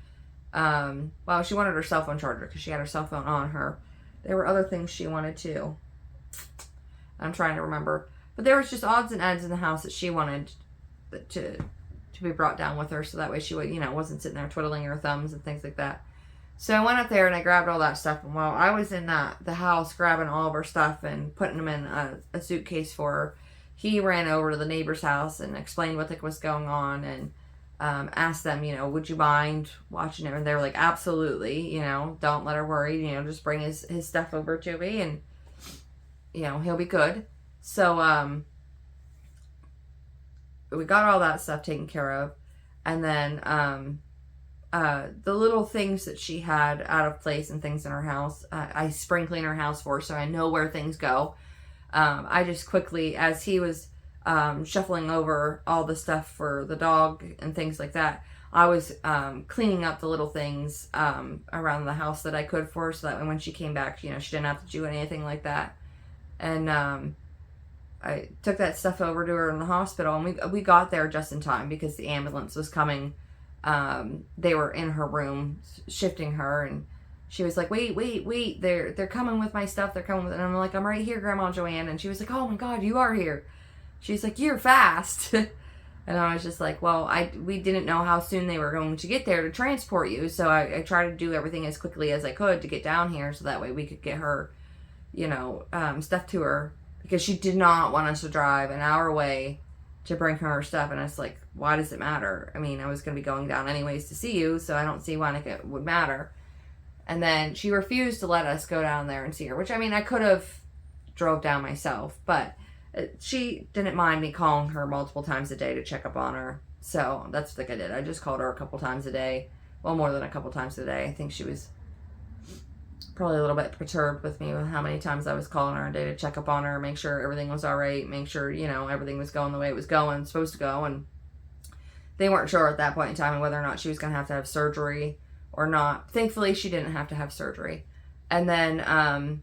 She wanted her cell phone charger because she had her cell phone on her. There were other things she wanted too. I'm trying to remember. But there was just odds and ends in the house that she wanted to be brought down with her, so that way she would, wasn't sitting there twiddling her thumbs and things like that. So I went up there and I grabbed all that stuff. And while I was in the house grabbing all of her stuff and putting them in a suitcase for her, he ran over to the neighbor's house and explained what was going on and asked them, would you mind watching it? And they were like, absolutely, don't let her worry, just bring his stuff over to me and, he'll be good. So, we got all that stuff taken care of. And then, the little things that she had out of place and things in her house, I spring clean her house for her, so I know where things go. I just quickly, as he was, shuffling over all the stuff for the dog and things like that, I was, cleaning up the little things, around the house that I could for her, so that when she came back, she didn't have to do anything like that. And, I took that stuff over to her in the hospital, and we got there just in time because the ambulance was coming. They were in her room shifting her, and she was like, wait, they're coming with my stuff. And I'm like, I'm right here, Grandma Joanne. And she was like, oh my God, you are here. She's like, you're fast. And I was just like, well, we didn't know how soon they were going to get there to transport you. So I tried to do everything as quickly as I could to get down here, so that way we could get her, stuff to her. Because she did not want us to drive an hour away to bring her stuff. And I was like, why does it matter? I mean, I was going to be going down anyways to see you, so I don't see why it would matter. And then she refused to let us go down there and see her, which, I mean, I could have drove down myself. But she didn't mind me calling her multiple times a day to check up on her. So that's what I did. I just called her a couple times a day. Well, more than a couple times a day. I think she was probably a little bit perturbed with me with how many times I was calling her a day to check up on her, make sure everything was all right, make sure, everything was going the way it was going, supposed to go. And they weren't sure at that point in time whether or not she was going to have surgery or not. Thankfully, she didn't have to have surgery. And then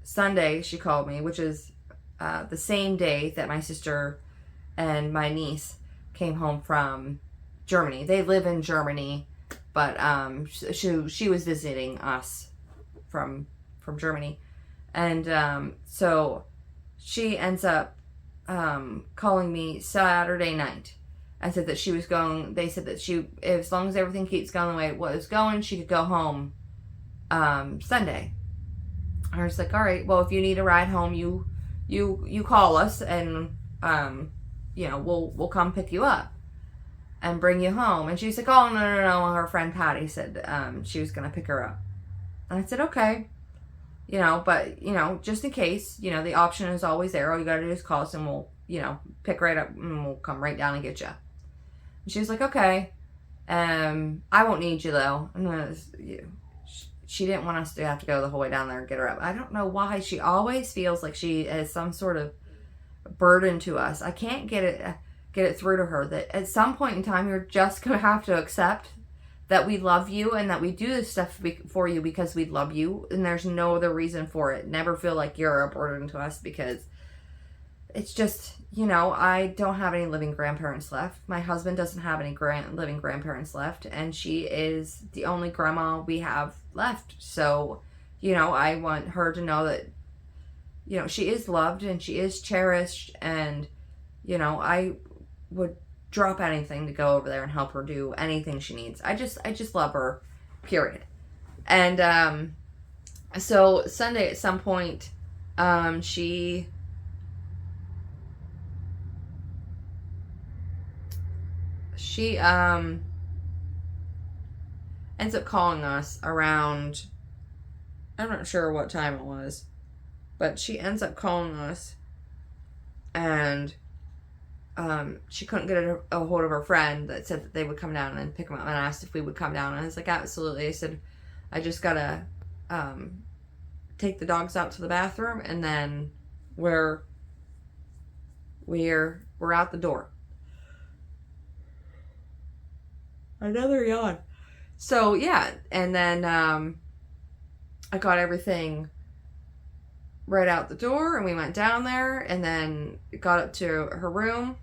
Sunday, she called me, which is the same day that my sister and my niece came home from Germany. They live in Germany, but she was visiting us from Germany. And so she ends up calling me Saturday night. I said that she was going, they said that as long as everything keeps going the way it was going, she could go home Sunday. I was like, all right, well, if you need a ride home, you call us, and we'll come pick you up and bring you home. And she's like, oh, no. Her friend Patty said she was going to pick her up. And I said, okay. But, just in case, the option is always there. All you got to do is call us, and we'll, pick right up, and we'll come right down and get you. And she was like, okay. I won't need you though. She didn't want us to have to go the whole way down there and get her up. I don't know why. She always feels like she has some sort of burden to us. I can't get it through to her that at some point in time you're just gonna have to accept that we love you and that we do this stuff for you because we love you, and there's no other reason for it. Never feel like you're a burden to us, because it's just, I don't have any living grandparents left. My husband doesn't have any living grandparents left, and she is the only grandma we have left. So, I want her to know that, she is loved and she is cherished, and, I would drop anything to go over there and help her do anything she needs. I just love her, period. And, so Sunday at some point, she ends up calling us around, I'm not sure what time it was, but she ends up calling us, and she couldn't get a hold of her friend that said that they would come down and pick them up, and asked if we would come down. And I was like, absolutely. I said, I just gotta take the dogs out to the bathroom, and then we're out the door. Another yawn. So yeah, and then I got everything right out the door, and we went down there, and then got up to her room,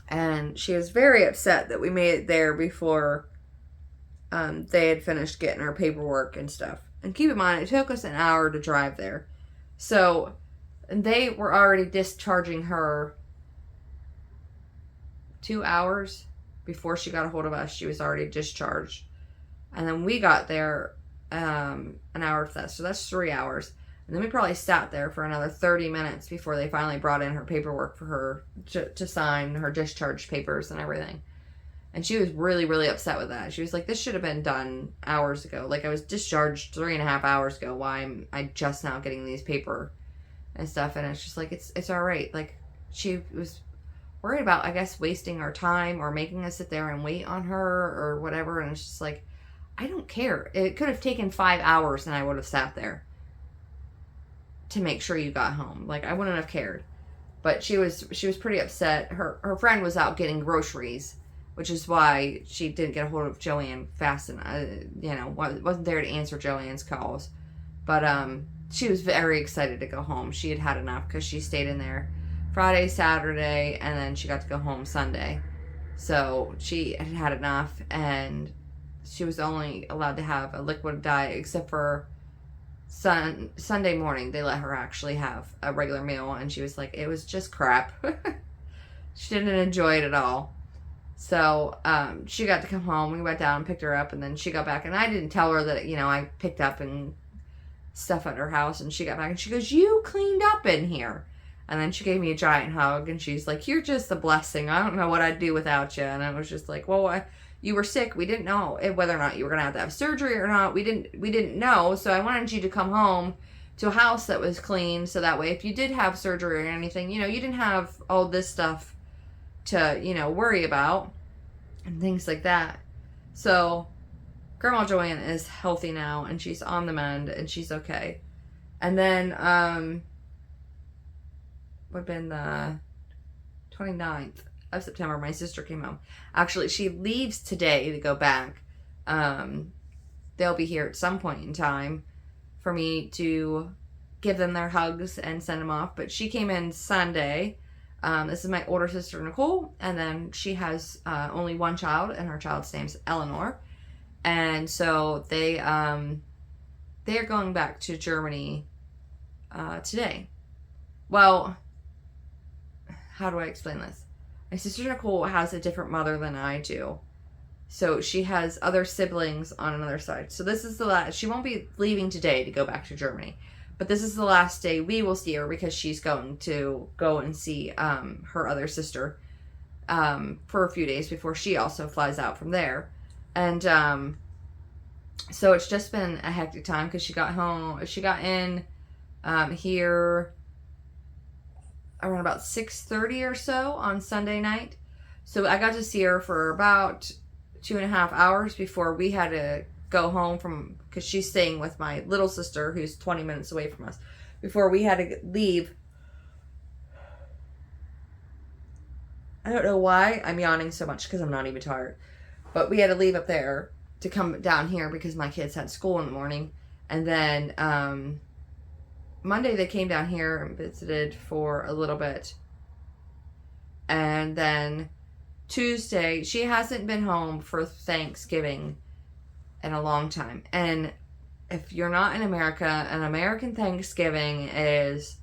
and she was very upset that we made it there before they had finished getting her paperwork and stuff. And keep in mind, it took us an hour to drive there. So they were already discharging her 2 hours before she got a hold of us. She was already discharged. And then we got there an hour after that. So that's 3 hours. And then we probably sat there for another 30 minutes before they finally brought in her paperwork for her to sign her discharge papers and everything. And she was really, really upset with that. She was like, this should have been done hours ago. Like, I was discharged 3.5 hours ago. Why am I just now getting these paper and stuff? And it's just like, it's all right. Like, she was worried about, I guess, wasting our time or making us sit there and wait on her or whatever. And it's just like, I don't care. It could have taken 5 hours and I would have sat there to make sure you got home. Like, I wouldn't have cared. But she was pretty upset. Her friend was out getting groceries, which is why she didn't get a hold of Joanne fast enough. Wasn't there to answer Joanne's calls. But she was very excited to go home. She had had enough because she stayed in there Friday, Saturday, and then she got to go home Sunday. So she had had enough, and she was only allowed to have a liquid diet, except for Sunday morning. They let her actually have a regular meal, and she was like, it was just crap. She didn't enjoy it at all. So she got to come home. We went down and picked her up, and then she got back, and I didn't tell her that, I picked up and stuff at her house. And she got back and she goes, you cleaned up in here. And then she gave me a giant hug, and she's like, you're just a blessing. I don't know what I'd do without you. And I was just like, well, you were sick. We didn't know whether or not you were going to have surgery or not. We didn't know. So I wanted you to come home to a house that was clean, so that way if you did have surgery or anything, you didn't have all this stuff to, worry about and things like that. So Grandma Joanne is healthy now, and she's on the mend, and she's okay. And then would have been the 29th of September, my sister came home. Actually, she leaves today to go back. They'll be here at some point in time for me to give them their hugs and send them off. But she came in Sunday. This is my older sister, Nicole, and then she has only one child, and her child's name's Eleanor. And so they are going back to Germany today. Well, how do I explain this? My sister Nicole has a different mother than I do. So she has other siblings on another side. So this is the last, she won't be leaving today to go back to Germany. But this is the last day we will see her, because she's going to go and see her other sister for a few days before she also flies out from there. And so it's just been a hectic time, because she got in here around about 6:30 or so on Sunday night. So I got to see her for about 2.5 hours before we had to go home from, because she's staying with my little sister who's 20 minutes away from us, before we had to leave. I don't know why I'm yawning so much, because I'm not even tired. But we had to leave up there to come down here because my kids had school in the morning. And then Monday they came down here and visited for a little bit. And then Tuesday, she hasn't been home for Thanksgiving in a long time. And if you're not in America, an American Thanksgiving is,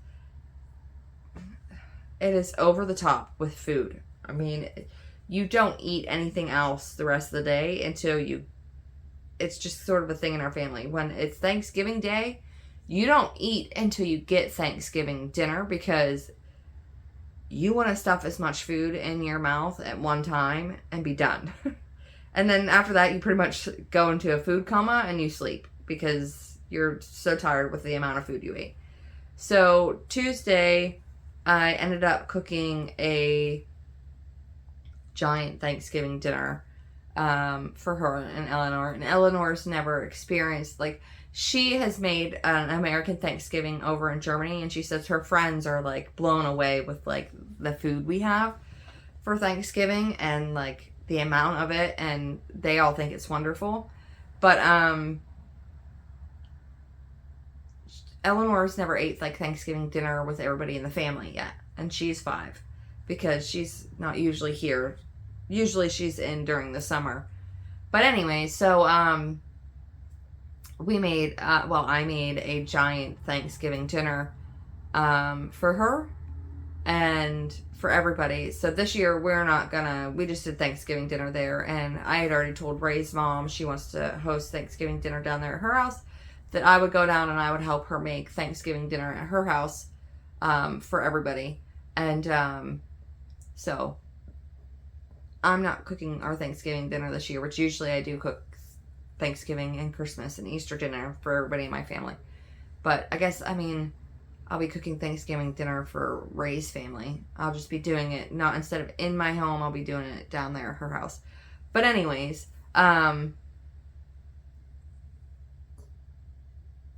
it is over the top with food. I mean, you don't eat anything else the rest of the day until it's just sort of a thing in our family. When it's Thanksgiving Day, you don't eat until you get Thanksgiving dinner, because you want to stuff as much food in your mouth at one time and be done. And then after that, you pretty much go into a food coma and you sleep because you're so tired with the amount of food you ate. So Tuesday, I ended up cooking a giant Thanksgiving dinner for her and Eleanor. And Eleanor's never experienced, like, she has made an American Thanksgiving over in Germany, and she says her friends are, like, blown away with, like, the food we have for Thanksgiving and, like, the amount of it, and they all think it's wonderful. But Eleanor's never ate, like, Thanksgiving dinner with everybody in the family yet, and she's 5 because she's not usually here. Usually she's in during the summer. But anyway, so we made, I made a giant Thanksgiving dinner for her and for everybody. So this year we just did Thanksgiving dinner there, and I had already told Ray's mom she wants to host Thanksgiving dinner down there at her house, that I would go down and I would help her make Thanksgiving dinner at her house for everybody. And so I'm not cooking our Thanksgiving dinner this year, which usually I do cook Thanksgiving and Christmas and Easter dinner for everybody in my family. But I guess, I'll be cooking Thanksgiving dinner for Ray's family. I'll just be doing it, not instead of in my home, I'll be doing it down there at her house. But anyways,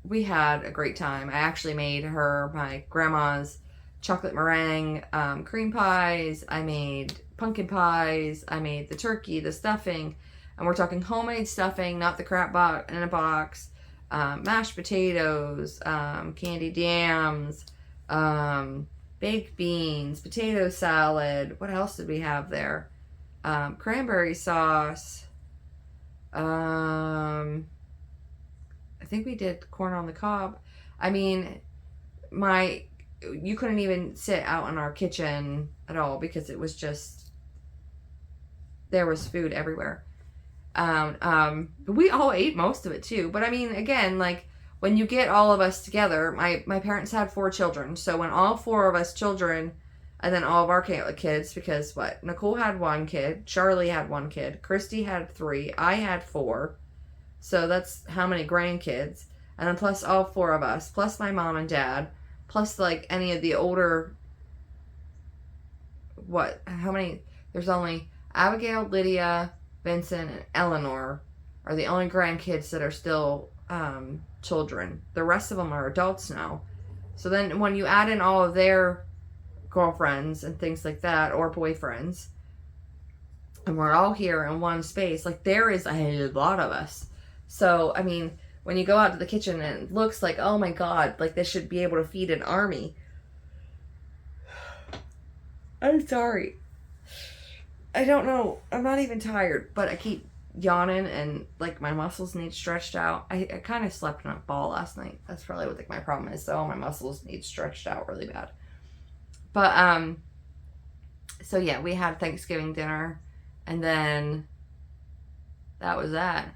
we had a great time. I actually made her my grandma's chocolate meringue cream pies. I made pumpkin pies. I made the turkey, the stuffing. And we're talking homemade stuffing, not the crap in a box. Mashed potatoes, candied yams, baked beans, potato salad. What else did we have there? Cranberry sauce. I think we did corn on the cob. You couldn't even sit out in our kitchen at all because it was just, there was food everywhere. But we all ate most of it too. But again, like, when you get all of us together, my parents had 4 children. So when all 4 of us children, and then all of our kids, because Nicole had 1 kid, Charlie had 1 kid, Christy had 3, I had 4. So that's how many grandkids. And then plus all 4 of us, plus my mom and dad, plus like any of the older, there's only Abigail, Lydia, Vincent, and Eleanor are the only grandkids that are still children. The rest of them are adults now. So then when you add in all of their girlfriends and things like that, or boyfriends, and we're all here in one space, like, there is a lot of us. So, when you go out to the kitchen and it looks like, oh my God, like, this should be able to feed an army. I'm sorry. I don't know. I'm not even tired, but I keep yawning and, like, my muscles need stretched out. I kind of slept in a ball last night. That's probably what my problem is. So all my muscles need stretched out really bad. But, so yeah, we had Thanksgiving dinner, and then that was that.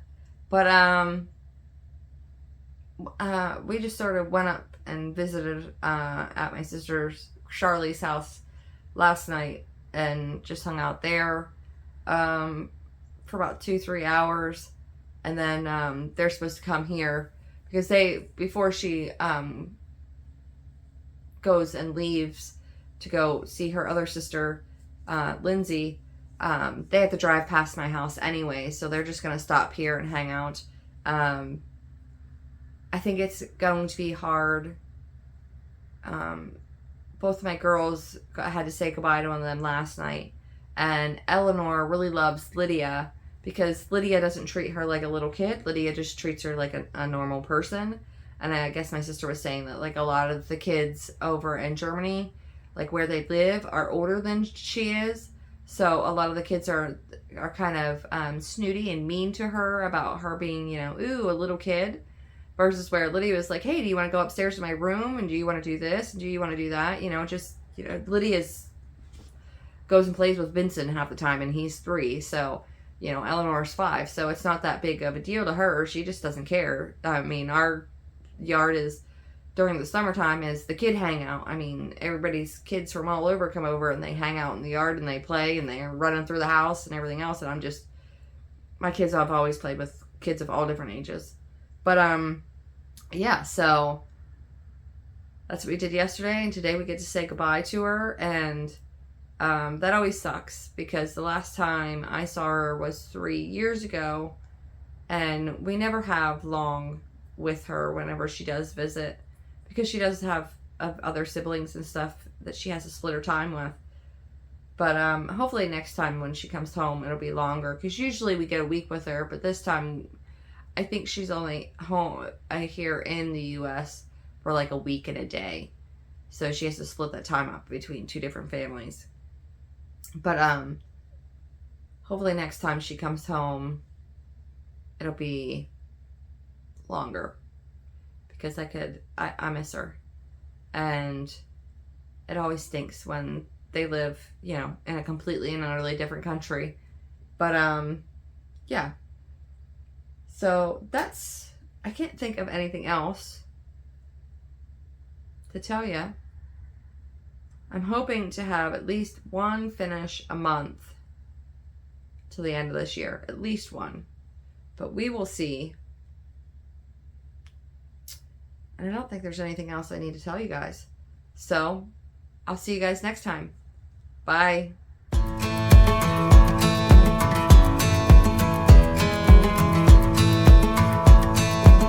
But, we just sort of went up and visited, at my sister's, Charlie's house last night, and just hung out there for about 2-3 hours, and then they're supposed to come here because before she goes and leaves to go see her other sister, Lindsay, they have to drive past my house anyway, so they're just going to stop here and hang out. I think it's going to be hard. Both of my girls had to say goodbye to one of them last night, and Eleanor really loves Lydia because Lydia doesn't treat her like a little kid. Lydia just treats her like a normal person. And I guess my sister was saying that like a lot of the kids over in Germany, like where they live, are older than she is. So a lot of the kids are kind of snooty and mean to her about her being, you know, ooh, a little kid. Versus where Lydia was like, hey, do you want to go upstairs to my room? And do you want to do this? And do you want to do that? You know, just, you know, Lydia's goes and plays with Vincent half the time, and he's 3. So, you know, Eleanor's 5. So it's not that big of a deal to her. She just doesn't care. I mean, our yard is, during the summertime, is the kid hangout. I mean, everybody's kids from all over come over, and they hang out in the yard, and they play, and they're running through the house and everything else. And I'm just, my kids, I've always played with kids of all different ages. But, yeah, so that's what we did yesterday, and today we get to say goodbye to her, and that always sucks, because the last time I saw her was 3 years ago, and we never have long with her whenever she does visit, because she does have other siblings and stuff that she has to split her time with. But hopefully next time when she comes home, it'll be longer, because usually we get a week with her, but this time I think she's only home here in the U.S. for like a week and a day. So she has to split that time up between 2 different families. But hopefully next time she comes home, it'll be longer. Because I miss her. And it always stinks when they live, you know, in a completely and utterly different country. But yeah. So that's, I can't think of anything else to tell you. I'm hoping to have at least one finish a month till the end of this year. At least one. But we will see. And I don't think there's anything else I need to tell you guys. So, I'll see you guys next time. Bye.